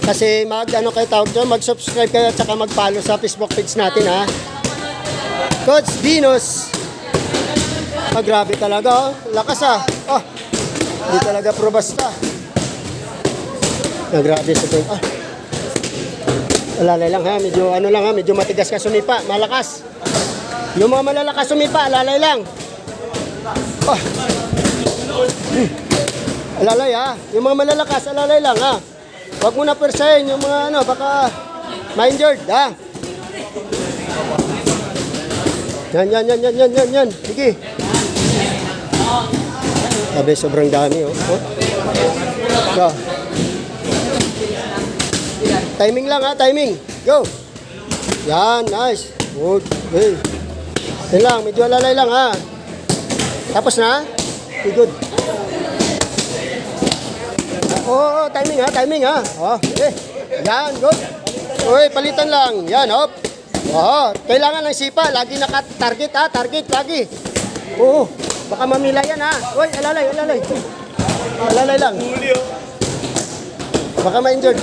Kasi ano kayo tawag doon, mag-subscribe kayo at saka mag-follow sa Facebook page natin ha. Coach Dinos. Grabe talaga oh. Lakas ah. Oh. Hindi talaga pro basta. Grabe sa ito. Ah. Alalay lang ha, medyo ano lang ha, medyo matigas ka sumipa, malakas. Yung mga malalakas sumipa, alalay lang. Oh. Alalay ha, yung mga malalakas, alalay lang ha. Huwag mo na persahin yung mga ano, baka ma-injured ha. Yan. Sige. Sabi, sobrang dami oh. So. Timing lang ha, timing. Go. Yan, nice. Good. Okay. Yan lang, medyo alalay lang ha. Tapos na? Okay, good. Oh, timing ha. Oh, okay. Yan, good. Uy, palitan lang. Yan, hop. Oh, kailangan ng sipa. Lagi naka-target ha, target lagi. Oo, baka mamila yan ha. Uy, alalay. Alalay lang. Baka ma-injured.